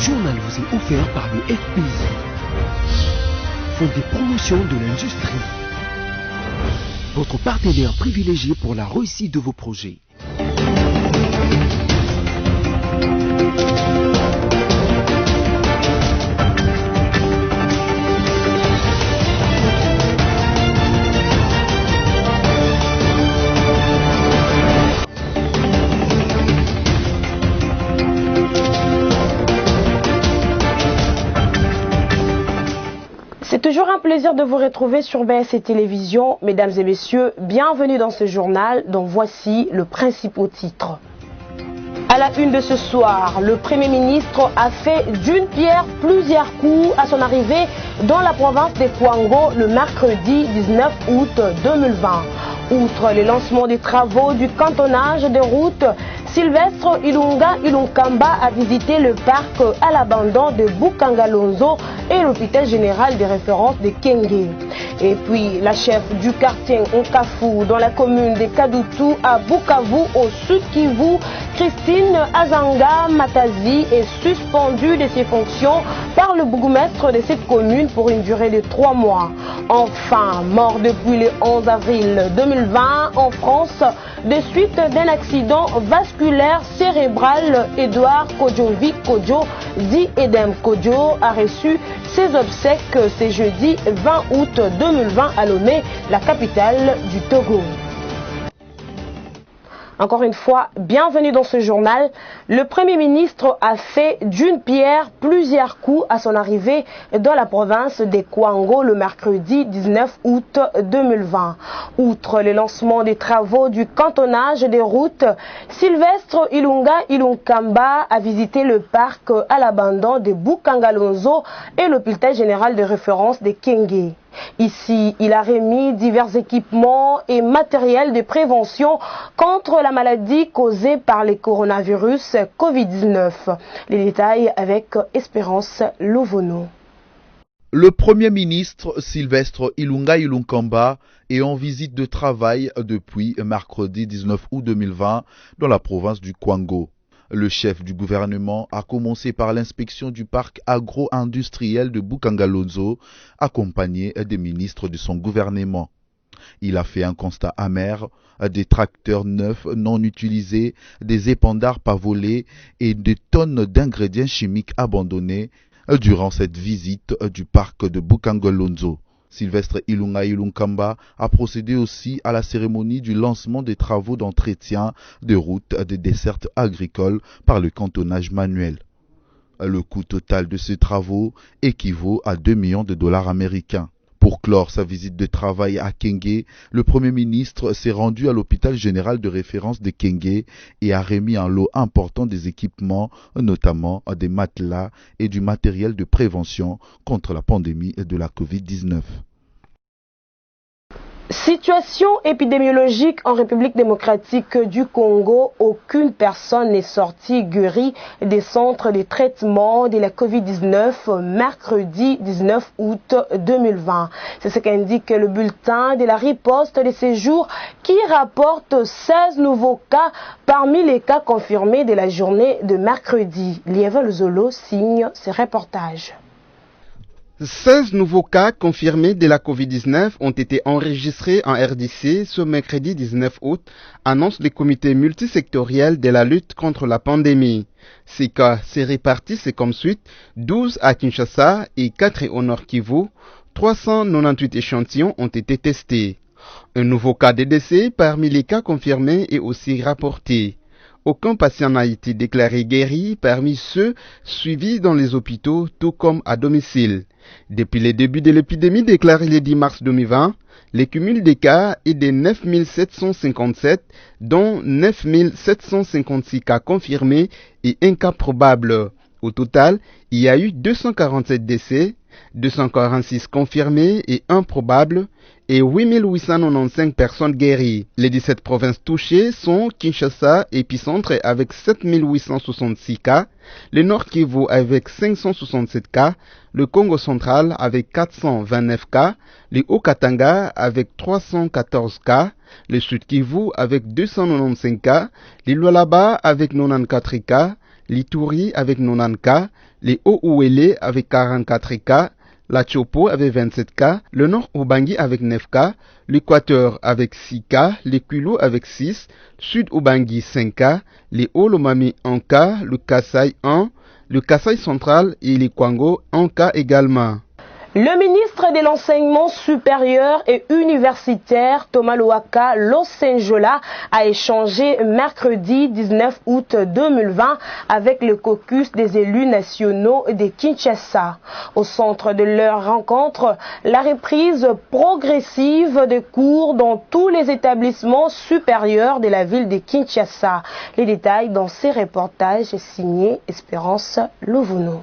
journal vous est offert par le FPI, Fonds des promotions de l'industrie, votre partenaire privilégié pour la réussite de vos projets. C'est toujours un plaisir de vous retrouver sur BSC Télévision. Mesdames et messieurs, bienvenue dans ce journal dont voici le principal titre. À la une de ce soir, le Premier ministre a fait d'une pierre plusieurs coups à son arrivée dans la province de Kwango le mercredi 19 août 2020. Outre le lancement des travaux du cantonnage des routes, Sylvestre Ilunga Ilunkamba a visité le parc à l'abandon de Bukangalonzo et l'hôpital général de référence de Kenge. Et puis la chef du quartier Nkafu dans la commune de Kadutu à Bukavu au Sud Kivu, Christine Azanga Matazi est suspendue de ses fonctions par le bourgmestre de cette commune pour une durée de 3 mois. Enfin, mort depuis le 11 avril 2020 en France, de suite d'un accident vasculaire cérébral, Edouard Kodjovic Kodjo, dit Edem Kodjo, a reçu ses obsèques ce jeudi 20 août 2020 à Lomé, la capitale du Togo. Encore une fois, bienvenue dans ce journal. Le Premier ministre a fait d'une pierre plusieurs coups à son arrivée dans la province de Kwango le mercredi 19 août 2020. Outre le lancement des travaux du cantonnage des routes, Sylvestre Ilunga Ilunkamba a visité le parc à l'abandon de Bukangalonzo et l'hôpital général de référence de Kenge. Ici, il a remis divers équipements et matériels de prévention contre la maladie causée par le coronavirus Covid-19. Les détails avec Espérance Lovono. Le Premier ministre Sylvestre Ilunga Ilunkamba est en visite de travail depuis mercredi 19 août 2020 dans la province du Kwango. Le chef du gouvernement a commencé par l'inspection du parc agro-industriel de Bukangalonzo, accompagné des ministres de son gouvernement. Il a fait un constat amer, des tracteurs neufs non utilisés, des épandards pas volés et des tonnes d'ingrédients chimiques abandonnés durant cette visite du parc de Bukangalonzo. Sylvestre Ilunga Ilunkamba a procédé aussi à la cérémonie du lancement des travaux d'entretien des routes des dessertes agricoles par le cantonnage manuel. Le coût total de ces travaux équivaut à 2 millions de dollars américains. Pour clore sa visite de travail à Kenge, le Premier ministre s'est rendu à l'hôpital général de référence de Kenge et a remis un lot important des équipements, notamment des matelas et du matériel de prévention contre la pandémie de la Covid-19. Situation épidémiologique en République démocratique du Congo. Aucune personne n'est sortie guérie des centres de traitement de la Covid-19 mercredi 19 août 2020. C'est ce qu'indique le bulletin de la riposte de ces jours qui rapporte 16 nouveaux cas parmi les cas confirmés de la journée de mercredi. Liévin Zolo signe ce reportage. 16 nouveaux cas confirmés de la Covid-19 ont été enregistrés en RDC ce mercredi 19 août, annonce le comité multisectoriel de la lutte contre la pandémie. Ces cas se répartissent comme suit: 12 à Kinshasa et 4 au Nord Kivu. 398 échantillons ont été testés. Un nouveau cas de décès parmi les cas confirmés est aussi rapporté. Aucun patient n'a été déclaré guéri parmi ceux suivis dans les hôpitaux, tout comme à domicile. Depuis le début de l'épidémie déclarée le 10 mars 2020, le cumul des cas est de 9 757, dont 9 756 cas confirmés et 1 cas probable. Au total, il y a eu 247 décès, 246 confirmés et 1 probable, et 8895 personnes guéries. Les 17 provinces touchées sont Kinshasa, épicentre avec 7866 cas, le Nord Kivu avec 567 cas, le Congo central avec 429 cas, le Haut-Katanga avec 314 cas, le Sud Kivu avec 295 cas, le Lualaba avec 94 cas, l'Ituri avec 90 cas, les Hauts-Ouélé avec 44 cas, la Chopo avec 27 cas, le Nord Ubangi avec 9 cas, l'Équateur avec 6 cas, les Kwilu avec 6, Sud Ubangi 5 cas, les Hauts-Lomami 1 cas, le Kasaï 1, le Kasaï central et les Kwango 1 cas également. Le ministre de l'Enseignement supérieur et universitaire, Thomas Louaka Losenjola, a échangé mercredi 19 août 2020 avec le caucus des élus nationaux de Kinshasa. Au centre de leur rencontre, la reprise progressive des cours dans tous les établissements supérieurs de la ville de Kinshasa. Les détails dans ces reportages signés Espérance Lovuno.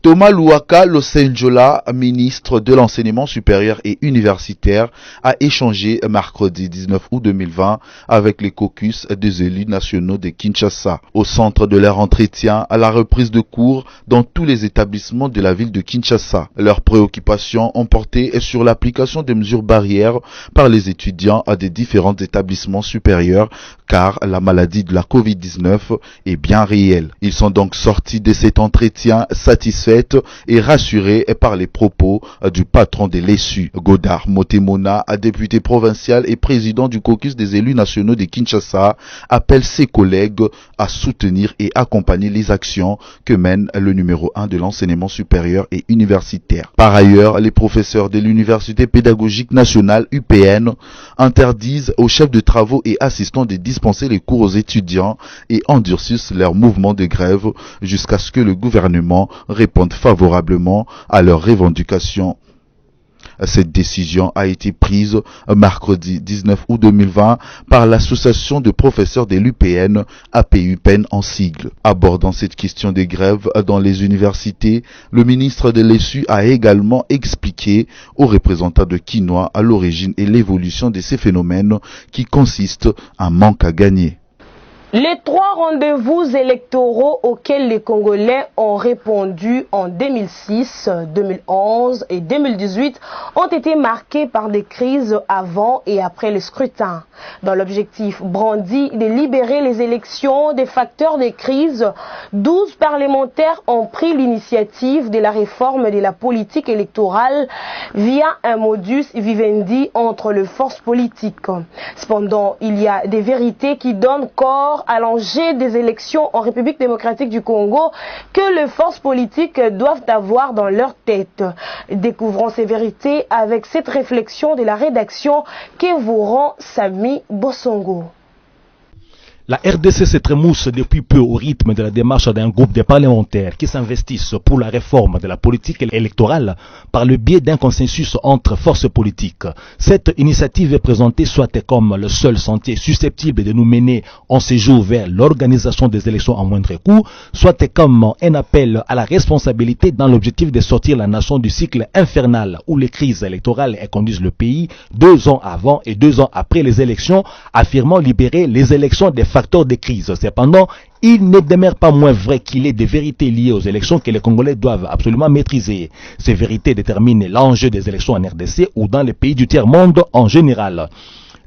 Thomas Louaka Losenjola, ministre de l'Enseignement supérieur et universitaire, a échangé mercredi 19 août 2020 avec les caucus des élus nationaux de Kinshasa. Au centre de leur entretien, à la reprise de cours dans tous les établissements de la ville de Kinshasa. Leurs préoccupations ont porté sur l'application des mesures barrières par les étudiants à des différents établissements supérieurs, car la maladie de la Covid-19 est bien réelle. Ils sont donc sortis de cet entretien satisfaits et rassuré par les propos du patron de l'ESU. Godard Motemona, député provincial et président du caucus des élus nationaux de Kinshasa, appelle ses collègues à soutenir et accompagner les actions que mène le numéro 1 de l'enseignement supérieur et universitaire. Par ailleurs, les professeurs de l'Université pédagogique nationale UPN interdisent aux chefs de travaux et assistants de dispenser les cours aux étudiants et endurcissent leur mouvement de grève jusqu'à ce que le gouvernement réponde favorablement à leurs revendications. Cette décision a été prise mercredi 19 août 2020 par l'association de professeurs de l'UPN, APUPN en sigle. Abordant cette question des grèves dans les universités, le ministre de l'ESU a également expliqué aux représentants de Kinois à l'origine et l'évolution de ces phénomènes qui consistent en manque à gagner. Les 3 rendez-vous électoraux auxquels les Congolais ont répondu en 2006, 2011 et 2018 ont été marqués par des crises avant et après le scrutin. Dans l'objectif brandi de libérer les élections des facteurs de crise, 12 parlementaires ont pris l'initiative de la réforme de la politique électorale via un modus vivendi entre les forces politiques. Cependant, il y a des vérités qui donnent corps à l'enjeu des élections en République démocratique du Congo que les forces politiques doivent avoir dans leur tête. Découvrons ces vérités avec cette réflexion de la rédaction que vous rend Sami Bossongo. La RDC se trémousse depuis peu au rythme de la démarche d'un groupe de parlementaires qui s'investissent pour la réforme de la politique électorale par le biais d'un consensus entre forces politiques. Cette initiative est présentée soit comme le seul sentier susceptible de nous mener en séjour vers l'organisation des élections en moindre coût, soit comme un appel à la responsabilité dans l'objectif de sortir la nation du cycle infernal où les crises électorales conduisent le pays 2 ans avant et 2 ans après les élections, affirmant libérer les élections des facteurs de crise. Cependant, il ne demeure pas moins vrai qu'il est des vérités liées aux élections que les Congolais doivent absolument maîtriser. Ces vérités déterminent l'enjeu des élections en RDC ou dans les pays du tiers-monde en général.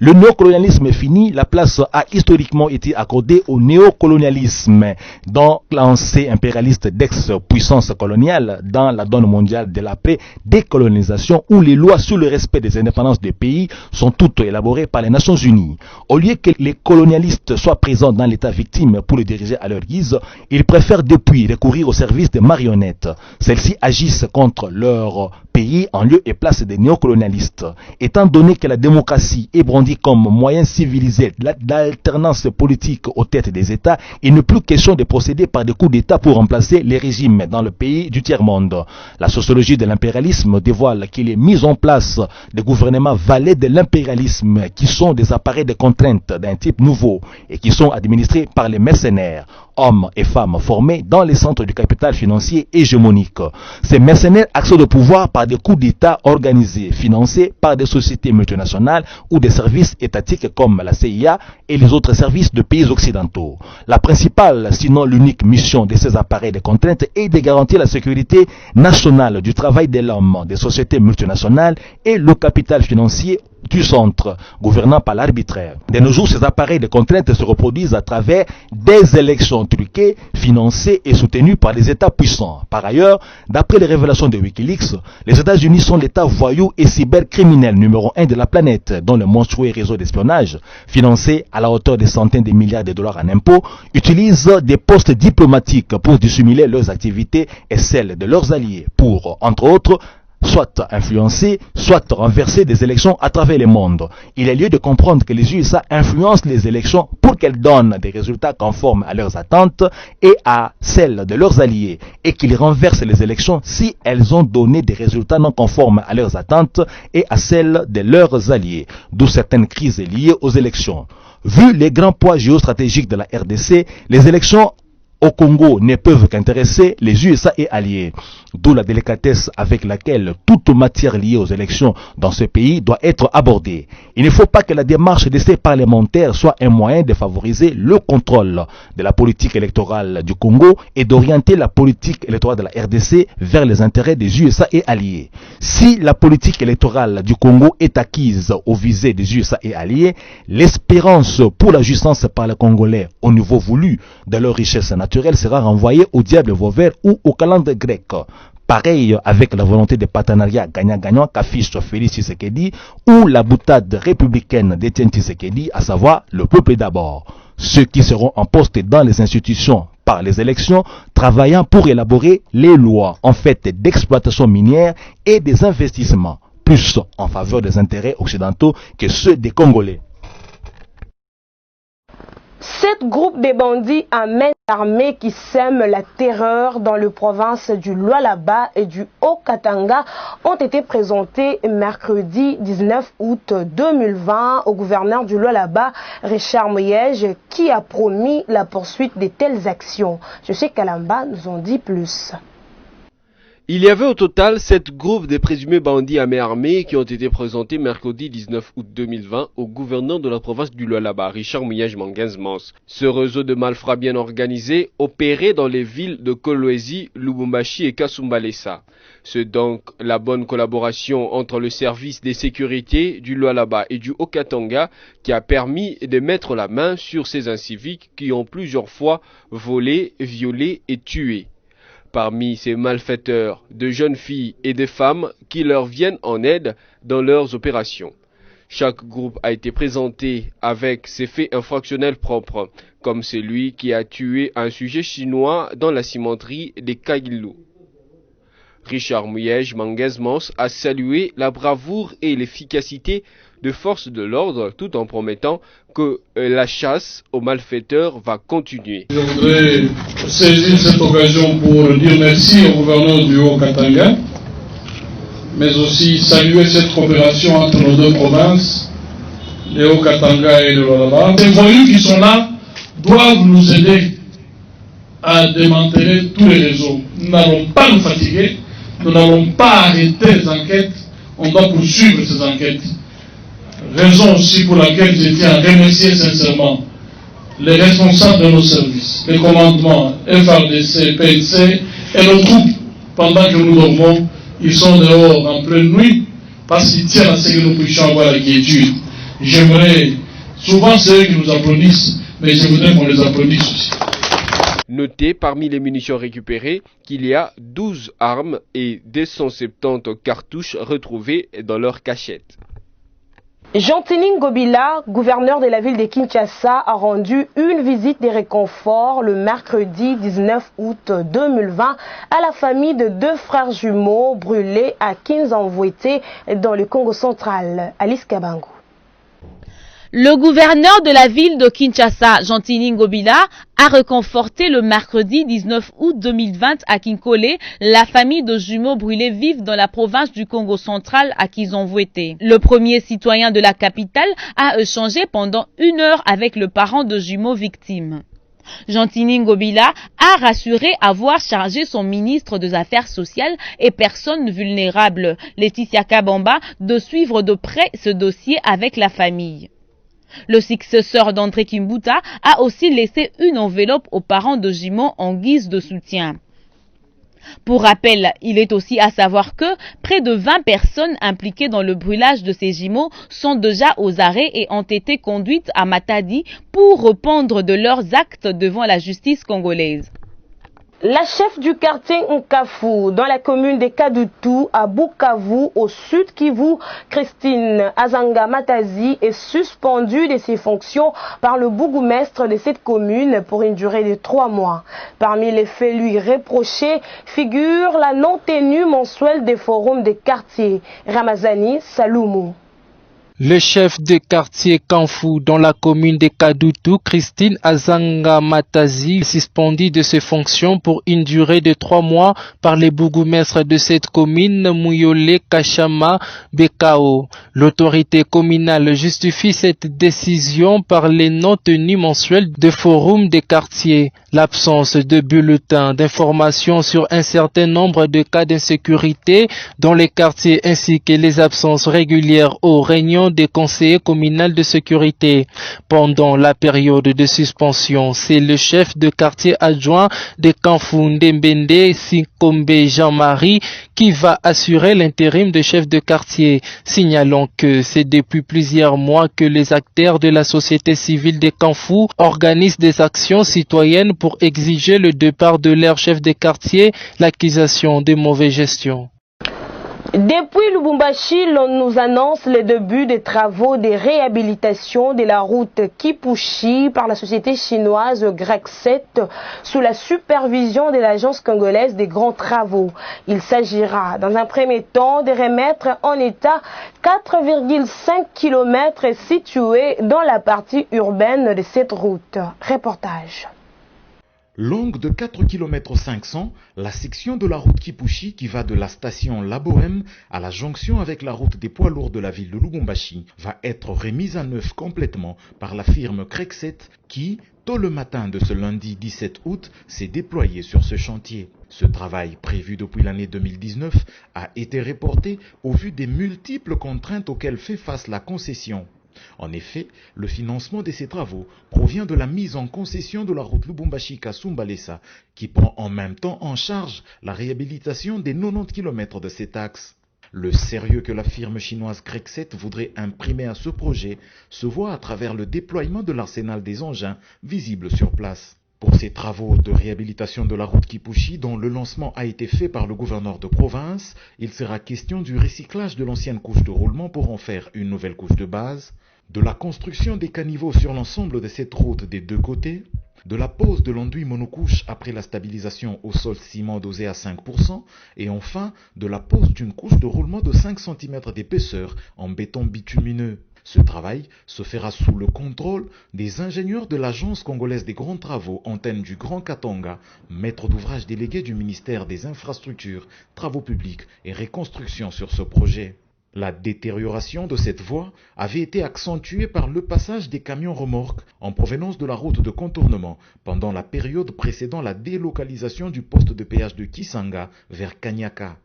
Le néocolonialisme est fini, la place a historiquement été accordée au néocolonialisme dans lancée impérialiste d'ex-puissance coloniale dans la donne mondiale de la paix, décolonisation où les lois sur le respect des indépendances des pays sont toutes élaborées par les Nations Unies. Au lieu que les colonialistes soient présents dans l'état victime pour le diriger à leur guise, ils préfèrent depuis recourir au service des marionnettes. Celles-ci agissent contre leur pays en lieu et place des néocolonialistes. Étant donné que la démocratie est brandie comme moyen civilisé d'alternance politique aux têtes des États, il n'est plus question de procéder par des coups d'État pour remplacer les régimes dans le pays du tiers-monde. La sociologie de l'impérialisme dévoile qu'il est mis en place des gouvernements valets de l'impérialisme qui sont des appareils de contrainte d'un type nouveau et qui sont administrés par les mercenaires, hommes et femmes formés dans les centres du capital financier hégémonique. Ces mercenaires accèdent au pouvoir par des coups d'État organisés, financés par des sociétés multinationales ou des services étatiques comme la CIA et les autres services de pays occidentaux. La principale, sinon l'unique mission de ces appareils de contrainte est de garantir la sécurité nationale du travail de l'homme, des sociétés multinationales et le capital financier du centre, gouvernant par l'arbitraire. De nos jours, ces appareils de contrainte se reproduisent à travers des élections truquées, financées et soutenues par les États puissants. Par ailleurs, d'après les révélations de Wikileaks, les États-Unis sont l'État voyou et cybercriminel numéro 1 de la planète, dont le monstrueux réseau d'espionnage, financé à la hauteur de centaines de milliards de dollars en impôts, utilise des postes diplomatiques pour dissimuler leurs activités et celles de leurs alliés pour, entre autres, soit influencer, soit renverser des élections à travers le monde. Il est lieu de comprendre que les USA influencent les élections pour qu'elles donnent des résultats conformes à leurs attentes et à celles de leurs alliés, et qu'ils renversent les élections si elles ont donné des résultats non conformes à leurs attentes et à celles de leurs alliés, d'où certaines crises liées aux élections. Vu les grands poids géostratégiques de la RDC, les élections au Congo ne peuvent qu'intéresser les USA et alliés, d'où la délicatesse avec laquelle toute matière liée aux élections dans ce pays doit être abordée. Il ne faut pas que la démarche de ces parlementaires soit un moyen de favoriser le contrôle de la politique électorale du Congo et d'orienter la politique électorale de la RDC vers les intérêts des USA et alliés. Si la politique électorale du Congo est acquise aux visées des USA et alliés, l'espérance pour la jouissance par les Congolais au niveau voulu de leur richesse naturelle sera renvoyée au diable vauvert ou au calendrier grec. Pareil avec la volonté de partenariat gagnant-gagnant qu'affiche Félix Tshisekedi ou la boutade républicaine d'Étienne Tshisekedi, à savoir le peuple d'abord. Ceux qui seront en poste dans les institutions par les élections, travaillant pour élaborer les lois en fait d'exploitation minière et des investissements, plus en faveur des intérêts occidentaux que ceux des Congolais. 7 groupes de bandits à main armée qui sèment la terreur dans les provinces du Lualaba et du Haut-Katanga ont été présentés mercredi 19 août 2020 au gouverneur du Lualaba, Richard Moyège, qui a promis la poursuite de telles actions. Je sais qu'Alamba nous en dit plus. Il y avait au total 7 groupes de présumés bandits à main armée qui ont été présentés mercredi 19 août 2020 au gouverneur de la province du Lualaba, Richard Mouyej Manguez-Mans. Ce réseau de malfrats bien organisé opérait dans les villes de Kolwezi, Lubumbashi et Kasumbalesa. C'est donc la bonne collaboration entre le service des sécurités du Lualaba et du Haut-Katanga qui a permis de mettre la main sur ces inciviques qui ont plusieurs fois volé, violé et tué. Parmi ces malfaiteurs, de jeunes filles et des femmes qui leur viennent en aide dans leurs opérations. Chaque groupe a été présenté avec ses faits infractionnels propres, comme celui qui a tué un sujet chinois dans la cimenterie des Kagilou. Richard Mouyej Manguez-Mans a salué la bravoure et l'efficacité de forces de l'ordre tout en promettant que la chasse aux malfaiteurs va continuer. Je voudrais saisir cette occasion pour dire merci au gouverneur du Haut-Katanga, mais aussi saluer cette coopération entre nos deux provinces, le Haut-Katanga et le Lualaba. Les voyous qui sont là doivent nous aider à démanteler tous les réseaux. Nous n'allons pas nous fatiguer, nous n'allons pas arrêter les enquêtes, on doit poursuivre ces enquêtes. Raison aussi pour laquelle je tiens à remercier sincèrement les responsables de nos services, les commandements FARDC, PNC et nos troupes. Pendant que nous dormons, ils sont dehors en pleine nuit parce qu'ils tiennent à ce que nous puissions avoir la quiétude. J'aimerais, souvent c'est eux qui nous applaudissent, mais je voudrais qu'on les applaudisse aussi. Notez parmi les munitions récupérées qu'il y a 12 armes et 270 cartouches retrouvées dans leur cachette. Jean-Tini Ngobila, gouverneur de la ville de Kinshasa, a rendu une visite de réconfort le mercredi 19 août 2020 à la famille de 2 frères jumeaux brûlés à Kinzanvwete dans le Congo central. Alice Kabango. Le gouverneur de la ville de Kinshasa, Jean-Tini Ngobila, a réconforté le mercredi 19 août 2020 à Kinkole la famille de jumeaux brûlés vifs dans la province du Congo central à Kinzanvwete. Le premier citoyen de la capitale a échangé pendant 1 heure avec le parent de jumeaux victimes. Jean-Tini Ngobila a rassuré avoir chargé son ministre des Affaires sociales et personnes vulnérables, Laetitia Kabamba, de suivre de près ce dossier avec la famille. Le successeur d'André Kimbuta a aussi laissé une enveloppe aux parents de jumeaux en guise de soutien. Pour rappel, il est aussi à savoir que près de 20 personnes impliquées dans le brûlage de ces jumeaux sont déjà aux arrêts et ont été conduites à Matadi pour répondre de leurs actes devant la justice congolaise. La chef du quartier Nkafu, dans la commune de Kadutu, à Bukavu, au sud Kivu, Christine Azanga Matazi, est suspendue de ses fonctions par le bourgmestre de cette commune pour une durée de 3 mois. Parmi les faits lui reprochés figure la non-tenue mensuelle des forums des quartiers. Ramazani Saloumou. Le chef de quartier Kanfu dans la commune de Kadutu, Christine Azanga Matazi, suspendu de ses fonctions pour une durée de 3 mois par les bourgmestres de cette commune, Mouyole Kachama Bekao. L'autorité communale justifie cette décision par les non-tenues mensuelles de forum des quartiers, l'absence de bulletins d'information sur un certain nombre de cas d'insécurité dans les quartiers ainsi que les absences régulières aux réunions des conseillers communaux de sécurité. Pendant la période de suspension, c'est le chef de quartier adjoint de Kanfu Ndembende Sinkombe Jean-Marie qui va assurer l'intérim de chef de quartier. Signalons que c'est depuis plusieurs mois que les acteurs de la société civile de Kanfu organisent des actions citoyennes pour exiger le départ de leur chef de quartier, l'accusation de mauvaise gestion. Depuis Lubumbashi, l'on nous annonce le début des travaux de réhabilitation de la route Kipushi par la société chinoise Grec 7 sous la supervision de l'agence congolaise des grands travaux. Il s'agira dans un premier temps de remettre en état 4,5 km situés dans la partie urbaine de cette route. Reportage. Longue de 4 km 500, la section de la route Kipushi qui va de la station La Bohème à la jonction avec la route des poids lourds de la ville de Lubumbashi va être remise à neuf complètement par la firme Crekset qui, tôt le matin de ce lundi 17 août, s'est déployée sur ce chantier. Ce travail, prévu depuis l'année 2019, a été reporté au vu des multiples contraintes auxquelles fait face la concession. En effet, le financement de ces travaux provient de la mise en concession de la route Lubumbashi-Kasumbalesa qui prend en même temps en charge la réhabilitation des 90 km de cet axe. Le sérieux que la firme chinoise Crekset voudrait imprimer à ce projet se voit à travers le déploiement de l'arsenal des engins visibles sur place. Pour ces travaux de réhabilitation de la route Kipushi, dont le lancement a été fait par le gouverneur de province, il sera question du recyclage de l'ancienne couche de roulement pour en faire une nouvelle couche de base, de la construction des caniveaux sur l'ensemble de cette route des deux côtés, de la pose de l'enduit monocouche après la stabilisation au sol ciment dosé à 5% et enfin de la pose d'une couche de roulement de 5 cm d'épaisseur en béton bitumineux. Ce travail se fera sous le contrôle des ingénieurs de l'Agence congolaise des grands travaux Antenne du Grand Katanga, maître d'ouvrage délégué du ministère des Infrastructures, Travaux publics et Reconstruction sur ce projet. La détérioration de cette voie avait été accentuée par le passage des camions remorques en provenance de la route de contournement pendant la période précédant la délocalisation du poste de péage de Kisanga vers Kanyaka.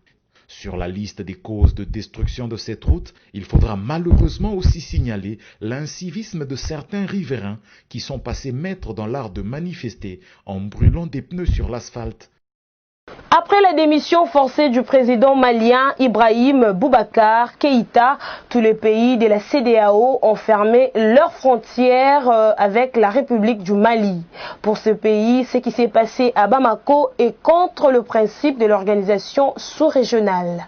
Sur la liste des causes de destruction de cette route, il faudra malheureusement aussi signaler l'incivisme de certains riverains qui sont passés maîtres dans l'art de manifester en brûlant des pneus sur l'asphalte. Après la démission forcée du président malien Ibrahim Boubacar Keïta, tous les pays de la CEDEAO ont fermé leurs frontières avec la République du Mali. Pour ce pays, ce qui s'est passé à Bamako est contre le principe de l'organisation sous-régionale.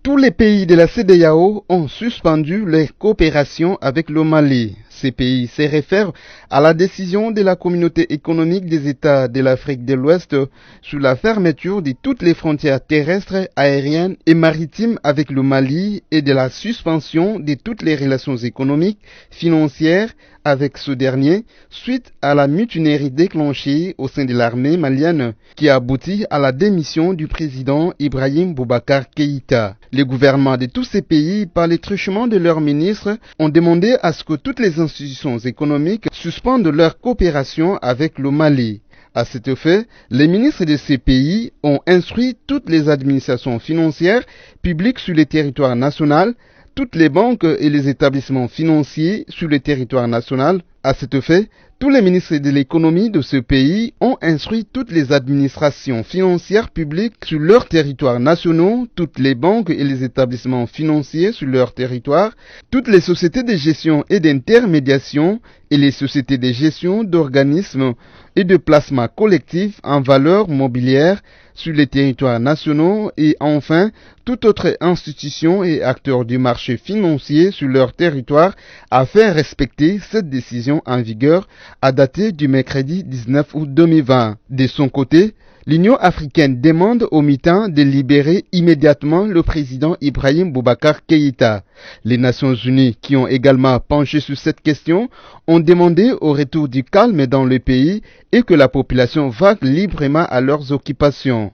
Tous les pays de la CEDEAO ont suspendu les coopérations avec le Mali. Ces pays se réfèrent à la décision de la communauté économique des États de l'Afrique de l'Ouest sur la fermeture de toutes les frontières terrestres, aériennes et maritimes avec le Mali et de la suspension de toutes les relations économiques, financières avec ce dernier suite à la mutinerie déclenchée au sein de l'armée malienne qui a abouti à la démission du président Ibrahim Boubacar Keïta. Les gouvernements de tous ces pays, par les truchements de leurs ministres, ont demandé à ce que toutes les institutions économiques suspendent leur coopération avec le Mali. À cet effet, les ministres de ces pays ont instruit toutes les administrations financières publiques sur le territoire national, toutes les banques et les établissements financiers sur le territoire national À cet fait, tous les ministres de l'économie de ce pays ont instruit toutes les administrations financières publiques sur leurs territoires nationaux, toutes les banques et les établissements financiers sur leur territoire, toutes les sociétés de gestion et d'intermédiation et les sociétés de gestion d'organismes et de placement collectif en valeur mobilière sur les territoires nationaux et enfin toute autre institution et acteur du marché financier sur leur territoire à faire respecter cette décision en vigueur à dater du mercredi 19 août 2020. De son côté, l'Union africaine demande aux militants de libérer immédiatement le président Ibrahim Boubacar Keïta. Les Nations Unies, qui ont également penché sur cette question, ont demandé au retour du calme dans le pays et que la population vague librement à leurs occupations.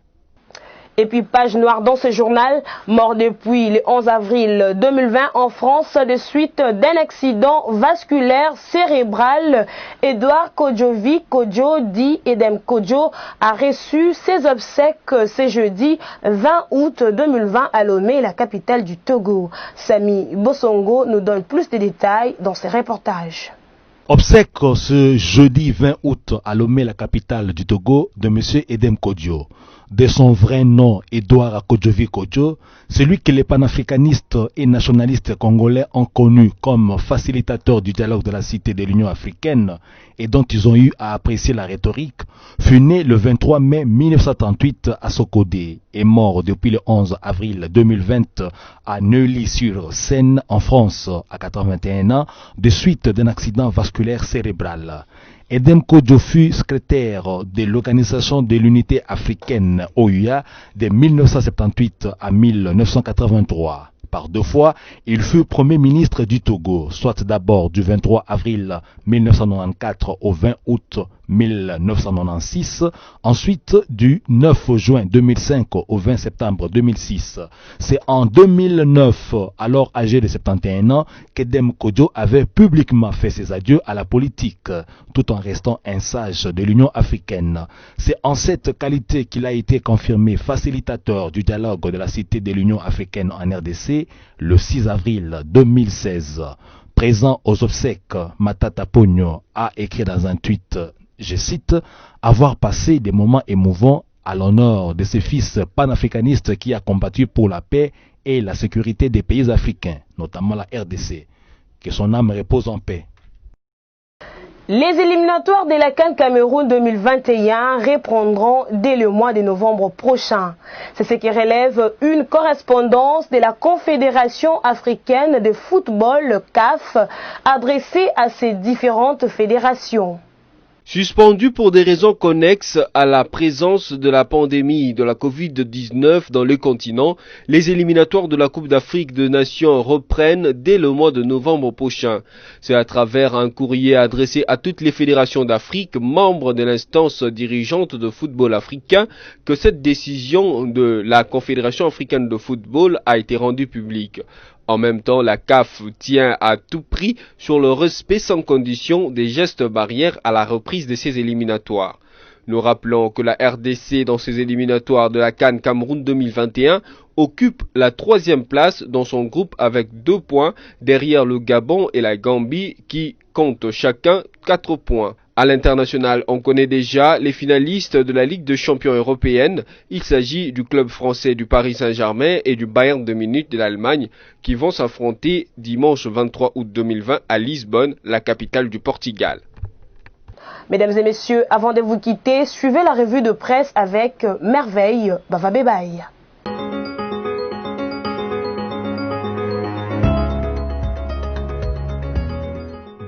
Et puis, page noire dans ce journal, mort depuis le 11 avril 2020 en France de suite d'un accident vasculaire cérébral. Edouard Kodjovic Kodjo, dit Edem Kodjo, a reçu ses obsèques ce jeudi 20 août 2020 à Lomé, la capitale du Togo. Samy Bossongo nous donne plus de détails dans ses reportages. Obsèques ce jeudi 20 août à Lomé, la capitale du Togo, de M. Edem Kodjo. De son vrai nom, Edouard Kodjovic Kodjo, celui que les panafricanistes et nationalistes congolais ont connu comme facilitateur du dialogue de la Cité de l'Union africaine et dont ils ont eu à apprécier la rhétorique, fut né le 23 mai 1938 à Sokodé et mort depuis le 11 avril 2020 à Neuilly-sur-Seine en France à 81 ans de suite d'un accident vasculaire cérébral. Edem Kodjo fut secrétaire de l'Organisation de l'Unité africaine OUA de 1978 à 1983. Par deux fois, il fut Premier ministre du Togo, soit d'abord du 23 avril 1994 au 20 août 1996, ensuite du 9 juin 2005 au 20 septembre 2006. C'est en 2009, alors âgé de 71 ans, qu'Edem Kodjo avait publiquement fait ses adieux à la politique, tout en restant un sage de l'Union africaine. C'est en cette qualité qu'il a été confirmé facilitateur du dialogue de la Cité de l'Union africaine en RDC le 6 avril 2016. Présent aux obsèques, Matata Pogno a écrit dans un tweet, je cite, « avoir passé des moments émouvants à l'honneur de ce fils panafricaniste qui a combattu pour la paix et la sécurité des pays africains, notamment la RDC. Que son âme repose en paix. » Les éliminatoires de la CAN Cameroun 2021 reprendront dès le mois de novembre prochain. C'est ce qui relève une correspondance de la Confédération africaine de football, CAF, adressée à ces différentes fédérations. Suspendu pour des raisons connexes à la présence de la pandémie de la Covid-19 dans le continent, les éliminatoires de la Coupe d'Afrique des Nations reprennent dès le mois de novembre prochain. C'est à travers un courrier adressé à toutes les fédérations d'Afrique, membres de l'instance dirigeante de football africain, que cette décision de la Confédération africaine de football a été rendue publique. En même temps, la CAF tient à tout prix sur le respect sans condition des gestes barrières à la reprise de ces éliminatoires. Nous rappelons que la RDC dans ces éliminatoires de la CAN Cameroun 2021 occupe la 3e place dans son groupe avec 2 points derrière le Gabon et la Gambie qui comptent chacun 4 points. À l'international, on connaît déjà les finalistes de la Ligue des champions européenne. Il s'agit du club français du Paris Saint-Germain et du Bayern de Munich de l'Allemagne qui vont s'affronter dimanche 23 août 2020 à Lisbonne, la capitale du Portugal. Mesdames et messieurs, avant de vous quitter, suivez la revue de presse avec Merveille Bavabébaï.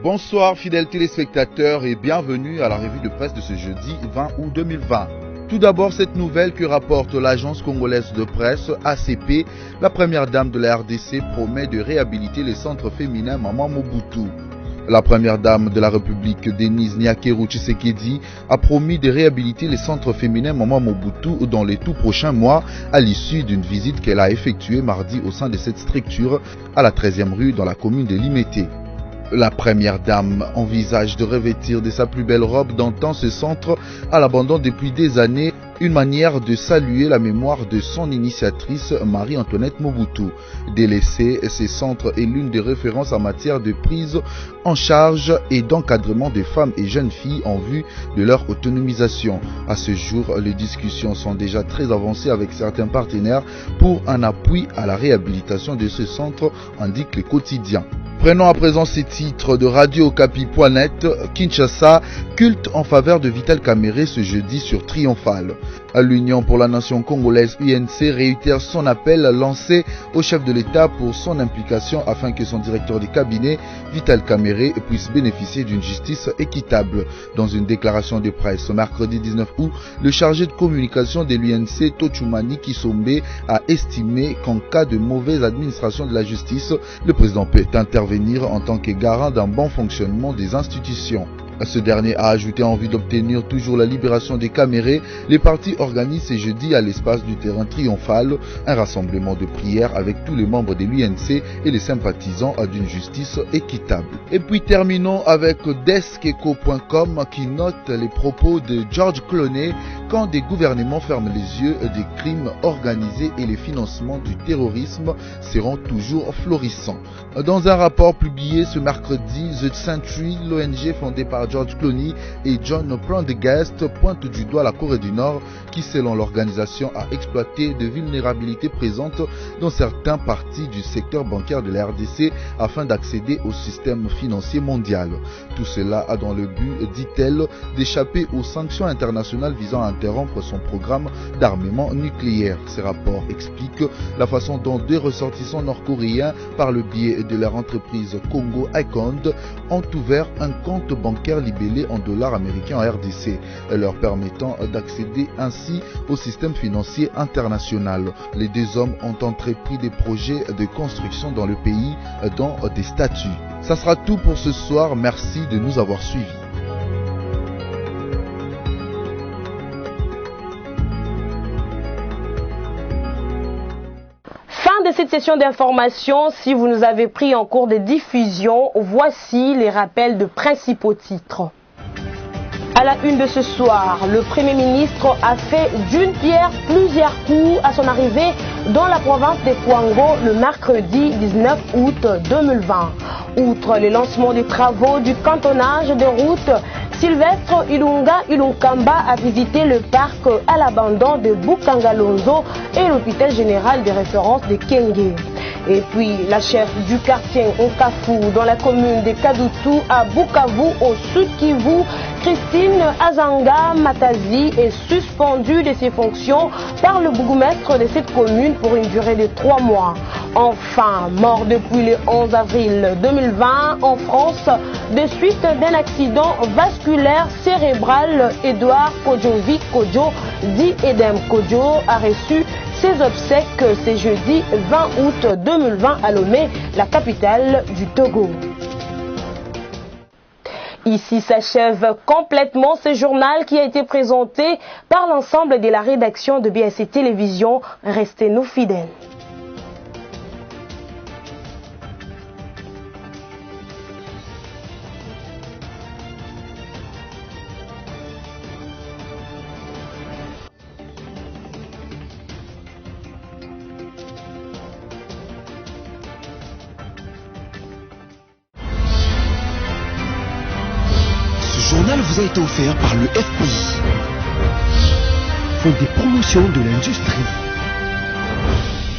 Bonsoir fidèles téléspectateurs et bienvenue à la revue de presse de ce jeudi 20 août 2020. Tout d'abord cette nouvelle que rapporte l'agence congolaise de presse ACP, la première dame de la RDC promet de réhabiliter les centres féminins Maman Mobutu. La première dame de la République, Denise Nyakeru Tshisekedi, a promis de réhabiliter les centres féminins Maman Mobutu dans les tout prochains mois à l'issue d'une visite qu'elle a effectuée mardi au sein de cette structure à la 13e rue dans la commune de Limete. La première dame envisage de revêtir de sa plus belle robe d'antan ce centre à l'abandon depuis des années, une manière de saluer la mémoire de son initiatrice Marie-Antoinette Mobutu. Délaissé, ce centre est l'une des références en matière de prise en charge et d'encadrement des femmes et jeunes filles en vue de leur autonomisation. À ce jour, les discussions sont déjà très avancées avec certains partenaires pour un appui à la réhabilitation de ce centre, indique le quotidien. Prenons à présent ces titres de Radio-Okapi.net. Kinshasa, culte en faveur de Vital Kamerhe ce jeudi sur Triomphal. L'Union pour la Nation congolaise UNC réitère son appel lancé au chef de l'État pour son implication afin que son directeur de cabinet, Vital Kamerhe, puisse bénéficier d'une justice équitable. Dans une déclaration de presse, mercredi 19 août, le chargé de communication de l'UNC, Tochumani Kisombe, a estimé qu'en cas de mauvaise administration de la justice, le président peut intervenir en tant que garant d'un bon fonctionnement des institutions. Ce dernier a ajouté en vue d'obtenir toujours la libération des Kamerhe, les partis organisent ce jeudi à l'espace du terrain Triomphal un rassemblement de prière avec tous les membres de l'UNC et les sympathisants d'une justice équitable. Et puis terminons avec Deskeco.com qui note les propos de George Clooney: quand des gouvernements ferment les yeux, des crimes organisés et les financements du terrorisme seront toujours florissants. Dans un rapport publié ce mercredi, The Century, l'ONG fondée par George Clooney et John Prendergast, pointe du doigt la Corée du Nord qui, selon l'organisation, a exploité de vulnérabilités présentes dans certains parties du secteur bancaire de la RDC afin d'accéder au système financier mondial. Tout cela a dans le but, dit-elle, d'échapper aux sanctions internationales visant à interrompre son programme d'armement nucléaire. Ces rapports expliquent la façon dont deux ressortissants nord-coréens, par le biais de leur entreprise Congo Icon, ont ouvert un compte bancaire libellé en dollars américains en RDC, leur permettant d'accéder ainsi au système financier international. Les deux hommes ont entrepris des projets de construction dans le pays, dont des statues. Ça sera tout pour ce soir, merci de nous avoir suivis. De cette session d'information, si vous nous avez pris en cours de diffusion, voici les rappels de principaux titres. À la une de ce soir, le Premier ministre a fait d'une pierre plusieurs coups à son arrivée dans la province de Kwango le mercredi 19 août 2020. Outre le lancement des travaux du cantonnage de route, Sylvestre Ilunga Ilunkamba a visité le parc à l'abandon de Bukangalonzo et l'hôpital général de référence de Kenge. Et puis, la chef du quartier Nkafu dans la commune de Kadutu à Bukavu au Sud Kivu, Christine Azanga Matazi, est suspendue de ses fonctions par le bourgmestre de cette commune pour une durée de 3 mois. Enfin, mort depuis le 11 avril 2020 en France, de suite d'un accident vasculaire cérébral, Edouard Kodjovic Kodjo, dit Edem Kodjo, a reçu ses obsèques ce jeudi 20 août 2020 à Lomé, la capitale du Togo. Ici s'achève complètement ce journal qui a été présenté par l'ensemble de la rédaction de BSC Télévision. Restez-nous fidèles. Ce journal vous a été offert par le FPI, Fonds des promotions de l'industrie,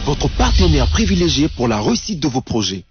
votre partenaire privilégié pour la réussite de vos projets.